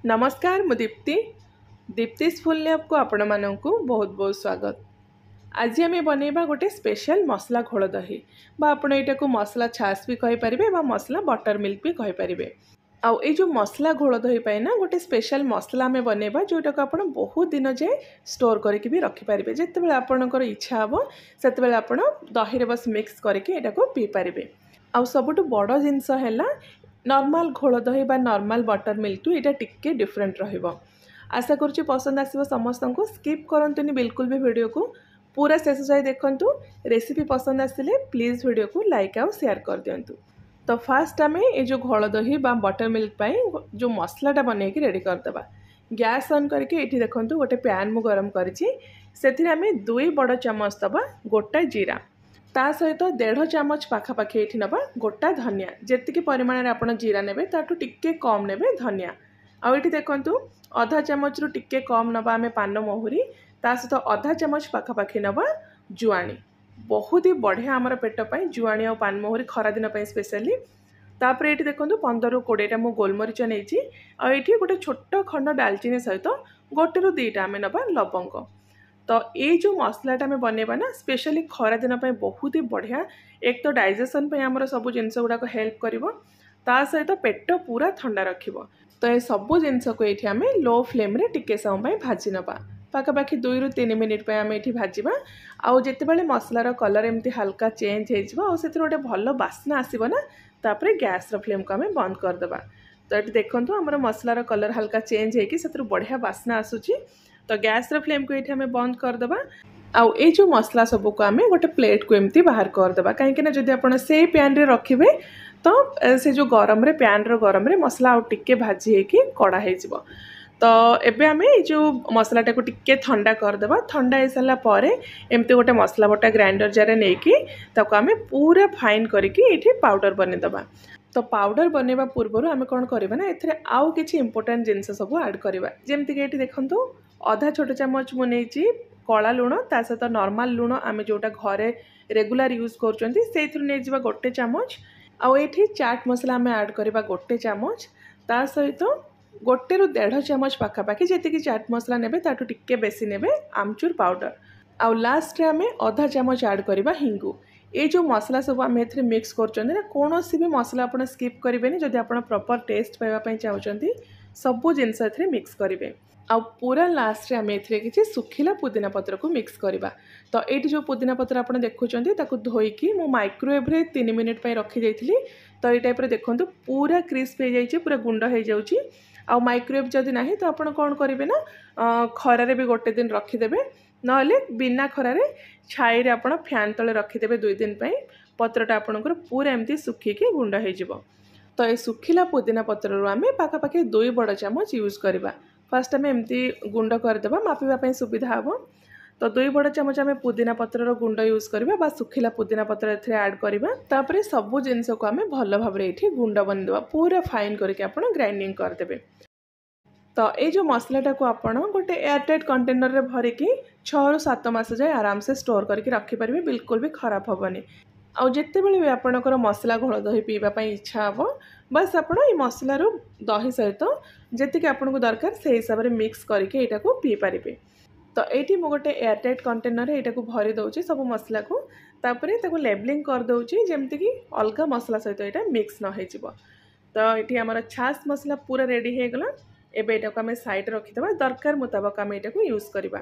नमस्कार मु Deepti दीप्तिस full lab को आपण मानकु बहुत बहुत स्वागत। आज आम बनैबा गोटे स्पेशल मसला घोल दही बा आपण एटा को मसला छास भी कहि परिबे बा मसला बटर मिल्क भी कहि परिबे। आउ ए जो मसला घोल दही पाए ना गोटे स्पेशल मसला आम बनैबा जोटा को आपण बहुत दिन जाए स्टोर करके भी रखि परिबे। जेते बेले आपनकर इच्छा हबो सेते बेले आपण दही रे बस मिक्स करके एटा को पी परिबे। आउ सबुटु बड़ जिंस हैला नॉर्मल घोल दही बा नॉर्मल बटर मिल्क टू एटा टिके डिफरेंट रहिबो। आशा करुच्ची पसंद आसिबो समस्त को स्किप करंतुनी बिल्कुल भी वीडियो को पूरा शेष जाए देखंतु। रेसिपी पसंद आसिले प्लीज वीडियो को लाइक आउ शेयर कर दियंतु। तो फास्ट आम ये जो घोल दही बा बटर मिल्क पाई जो मसलाटा बनैकी रेडी करदबा। गैस ऑन करके ये देखंतु गोटे पैन मु गरम करिछि सेथिरे आम 2 बड़ चमच दबा गोटा जीरा ता सहित 1.5 चामच पाखापाखि ये नवा गोटा धनिया जी परिमाण आप जीरा ने ताठू टिके कम ने धनिया आउ ये देखु अधा चामच रु टिके कम नवा आम पान महुरी ता सहित अधा चामच पाखापाखि नवा जुआणी। बहुत ही बढ़िया आमर पेट पाई जुआणी और पान महुरी खरा दिन स्पेशली। तापर ये देखो 15 ରୁ 20टा मु गोलमरीच नहीं आईटी गोटे छोट खंड डालचीनी सहित गोटे रु 2टा आम नवा लवंग। तो ये जो मसलाटा आम बनैबा ना स्पेशली खरा दिन बहुत ही बढ़िया। एक तो डाइजेशन पे आमर सब जिनस गुड़ाक हेल्प करिवो ता सहित पेट पूरा ठंडा रखिवो। तो ये सब जिनस को ये आम लो फ्लेम रे टिके समय भाजी नवा पाखापाखि 2 ରୁ 3 मिनिट पे आम ये भाजवा। आउ जितेबाला मसलार कलर एमती हल्का चेंज हो गोटे भल बास्ना आसब ना तापर गैस फ्लेम को आम बंद करदे। तो ये देखो आमर मसलार कलर हल्का चेंज हो बढ़िया बास्ना आसूची। तो गैस फ्लेम को ये बंद करदे। आउ ये जो मसला सबको आम गोटे प्लेट को एमती बाहर करदे कहीं जब आप से पैन रे रखिए तो से जो गरम रे पैन रो गरम रे मसला आउ टिके भाजी होगी कड़ा हो। तो एबे आम जो मसलाटा को टिके ठंडा करदे। ठंडा हो सारा पर एमती गोटे मसला बटा ग्राइंडर जार नहीं आम पूरा फाइन करके पाउडर बनईदे। तो पाउडर बनैबा पूर्व आम कौन करवा ना ए आउ किसी इंपोर्टेंट जिनस सब ऐड करवा जमीक ये देखो अधा छोट चामच मुझे कला लुण ता सहित नॉर्मल लुण आम जोटा घरे रेगुलर यूज कर गोटे चामच आउ ये चाट मसला आम ऐड करवा गोटे चामच ता सहित गोटे रु 1.5 चामच पाखापाखि जी चाट मसला ने ताठू टिके बेसी ने आमचूर पाउडर आउ लास्ट आम अधा चामच ऐड करवा हिंगु। ये जो मसला सब आम ए मिक्स कर कौन भी मसला आप स्किप करेंगे जदि आप प्रॉपर टेस्ट पाइबापी चाहते सबू जिनस ए मिक्स करेंगे। आ पूरा लास्ट आम ए कि सुखिला पुदीना पत्र को मिक्स करवा। तो ये जो पुदीना पत्र आप देखुं धोईकी मु माइक्रोवेव रे 3 मिनिट रखी जाइली। तो ये टाइप देखो पूरा क्रिस्प हो जाए पूरा गुंड हो जाऊँगी। आ माइक्रोवेव जदि ना तो आप कौन करेंगे ना खरारे भी गोटे दिन रखिदेवे नले बिना खरारे छाई आप फैन तले रखिदेवे 2 दिन पत्रटा आपंकर पूरा एमती सुखिकी गुंड हो। तो ये सुखिला पुदीना पत्र आम पाखापाखि 2 बड़ चामच यूज करवा। फास्ट आम एमती गुंड करदे मापिबा सुविधा हम। तो 2 बड़ चामच आम पुदीना पत्र गुंड यूज करवा बा सुखिला पुदीना पत्र ऐड करवा। तापर सबू जिनस को आम भल भाव ये गुंड बनईदे पूरा फाइन करके आप ग्राइंडिंग करदे। तो ये जो मसलाटा को आप गोटे एयरटाइट कंटेनर रे भरिकी 6 ରୁ 7 मास जाए आराम से स्टोर करके रखिपारे बिल्कुल भी खराब हेनी। आउ जिते बड़े भी आपणकर मसला घोल दही पीवाई इच्छा हे बस आप मसलार दही सहित जी आपको दरकार से हिसाब से मिक्स करके यहाँ को पी पारे। तो ये मुझे गोटे एयरटाइट कंटेनर यहाँ को भरी दूसरी सब मसला को तापर लेबलिंग कर दूसरी जमीक अलग मसला सहित यहाँ मिक्स न हो। तो ये आमर छास मसला पूरा रेडी हो गला। एबे एटा को आम साइड रखिदे दरकार मुताबक आम यहाँ को यूज करवा।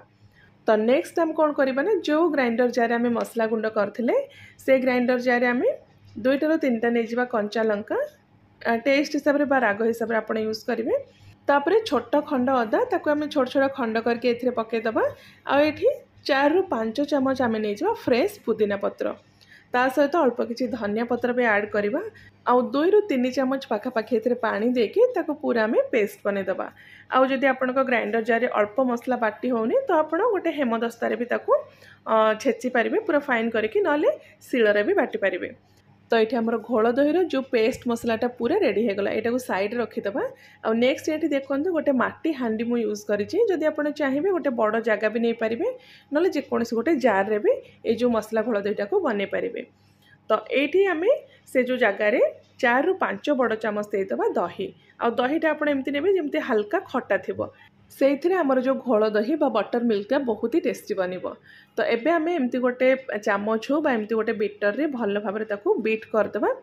तो नेक्स्ट आम कौन करवा ना जो ग्राइंडर जार आम मसला गुंड करथिले से ग्राइंडर जार आम 2 ରୁ 3टा नहीं कंचा लंका टेस्ट हिसाब से राग हिसाब से आप यूज करेंगे। तापर छोट खंड अदा ताको आम छोट छोट खंड करके ए पकईदे। आठी 4 ରୁ 5 चामच आम नहीं फ्रेश पुदीना पत्र ता सहित अल्प किसी धनिया पत्र भी ऐड करवा। आउ 2 ରୁ 3 चामच पाखापाखि ए पानी देकी ताको पूरा आम पेस्ट बनईदे। आउ जदि आपण ग्राइंडर जार अल्प मसला बाटी होनी तो आप गोटे हेमदस्तार भी छेची पारे पूरा फाइन करके नले शिଳରେ भी बाटी पारे। तो ये आमर घोल दही जो पेस्ट मसलाटा पूरा रेडी हो गला यहाँ को साइड रखिदे। आ नेक्स्ट ये देखो गोटे माटी हांडी मु यूज करी जदि आप चाहिए गोटे बड़ जगह भी नहीं पारे ना जेकोसी गोटे जार रे भी ये जो मसला घोल दहीटा को बन पारे। तो ये आम से जो जगार 4 ରୁ 5 बड़ चामच देदेबा दही आ दहीटा आप एमती ने जमी हल्का खटा थी से आमर जो घोल दही बटर मिल्कटा बहुत ही टेस्टी बन। तो एबे आम एमती गोटे चामच हो एमती गोटे बीटर रे भल भाव बीट करदे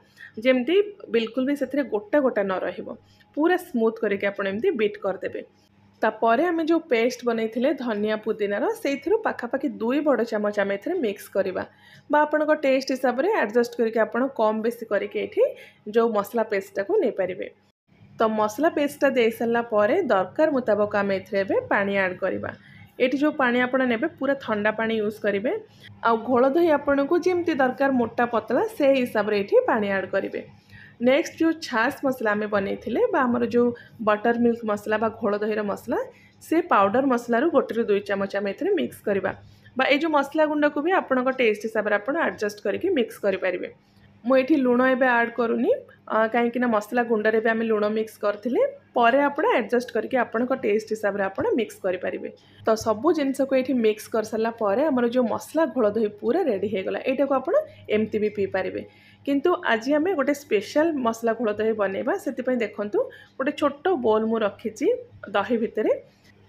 जमती बिल्कुल भी से गोटा गोटा न रहिबो पूरा स्मूथ करके आप एमती बीट करदे। तापर आम जो पेस्ट बनई धनिया पुदीनार से पाखापाखि 2 बड़ चामच आम ए मिक्स करवा आपण टेस्ट हिसाब से एडजस्ट करके आप कम बेसी करके जो मसला पेस्टा को नहीं पारे। तो मसला पेस्टा दे सारापर दरकार मुताबक आम ए पानी ऐड करवा। ये जो पानी आप ने पूरा ठंडा पानी यूज करेंगे आ घोल दही आपन को जमती दरकार मोटा पतला से हिसाब से ये पानी ऐड करेंगे। नेक्स्ट जो छाछ मसला आम बनई आमर जो बटर मिल्क मसला घोल दहीर मसला से पाउडर मसला 1 ରୁ 2 चामच आम ए मिक्स करवा ये जो मसला गुंड को भी आपण टेस्ट हिसाब से आप एडजस्ट करके मिक्स करेंगे। मुझे लुण एवं ऐड करूनी कहीं मसला गुंडे भी आम लुण मिक्स करते आप एडजस्ट करके आपण टेस्ट हिसाब से आप मिक्स करेंगे। तो सबू जिनस को ये मिक्स कर सारापर आमर जो मसला घोल दही पूरा रेडी होगला यहाँ को आप एमती भी पी पारे। किंतु आज आम गोटे स्पेशल मसला घोल दही बनवा से देखु गोटे छोट बोल मु रखी दही भितर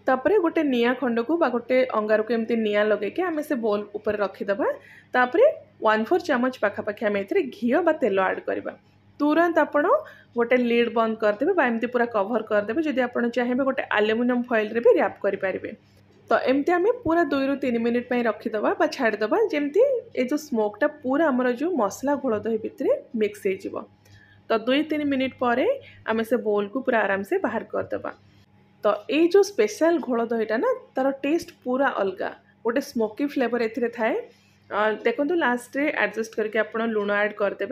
तापर गोटे निया खंड को गोटे अंगार को एमती निया लगे आम से बोल उपर रखीदे तापर 1/4 चामच पाखापाखि आम घी बा तेल ऐड करवा तुरंत आप गोटे लीड बंद करदे एमती पूरा कवर करदे जदि आप चाहिए गोटे एल्युमिनियम फॉइल रे भी रैप करें। तो एमती आम पूरा 2 ରୁ 3 मिनिट रखीदे छाड़ीदे जमती ये जो स्मोकटा पूरा आमर जो मसला घोल दही भितर मिक्स हो। तो 2-3 मिनिट पर आम से बोल को पूरा आराम से बाहर करदे। तो ये जो स्पेशल घोल दहीटा ना तार टेस्ट पूरा अलग गोटे स्मोकी फ्लेवर ए थाए। देखो लास्ट रे एडजस्ट करके आप लुण ऐड करदे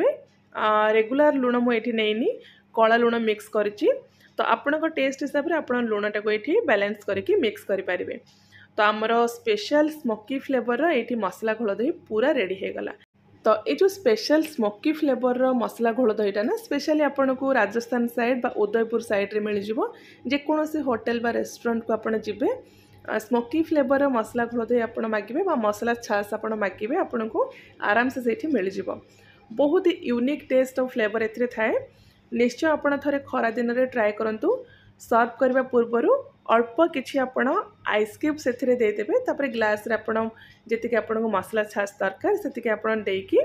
रेगुलर लुण मुझे नहीं कला लुण मिक्स करी तो आपण टेस्ट हिसाब से आप लुणटा को ये बैलेंस करके मिक्स करें। तो आमर स्पेशल स्मोकी फ्लेवर ये मसला घोल दही पूरा रेडी होगला। तो ये जो स्पेशल स्मोकी फ्लेवर मसला घोल दहीटा ना स्पेशली आपन को राजस्थान साइड बा उदयपुर साइड रे मिल जिवो जेकोसी होटल बा रेस्टोरेंट को आपन जिबे स्मोकी फ्लेवर मसला घोल दही आपन मागिबे बा मसला छाछ आपन मागिबे आपन को आराम से सेठी मिल जिवो। बहुत ही यूनिक टेस्ट और फ्लेवर एथिरे थाए। निश्चय आपन थरे खरा दिन रे ट्राई करंतु। सर्व करबा पूर्वरु अल्प किछि आपण आइस क्यूब सेथिरे दे देबे तापर ग्लास रे आपण जेतिके आपण को मसला छाछ दरकार सेतिके आपण देकी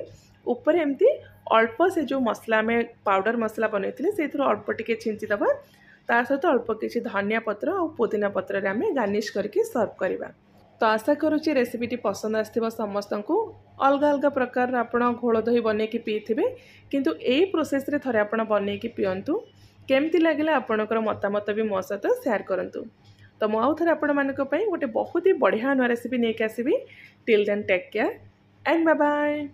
ऊपर एमती अल्प से जो मसला में पाउडर मसला बनैथिले सेथिरो अल्प टिके छिंची दबा ता सहित अल्प किछि धनिया पत्र और पुदीना पत्र रे आमे गार्निश करके सर्व करबा। तो आशा करुच्ची रेसिपीटी पसंद आसथिबो समस्तंकु। अलग अलग प्रकार आपण घोल दही बने कि पीथिबे किंतु एई प्रोसेस रे थरे आपण बने कि पियंतु केमती लागला आपणकर मतामत भी मो सहित शेयर करंतु। तो मु आउ थरे आपण मानक पई गोटे बहुत ही बढ़िया नुआ रेसिपी नेक आसीबी। Till then take care and bye bye.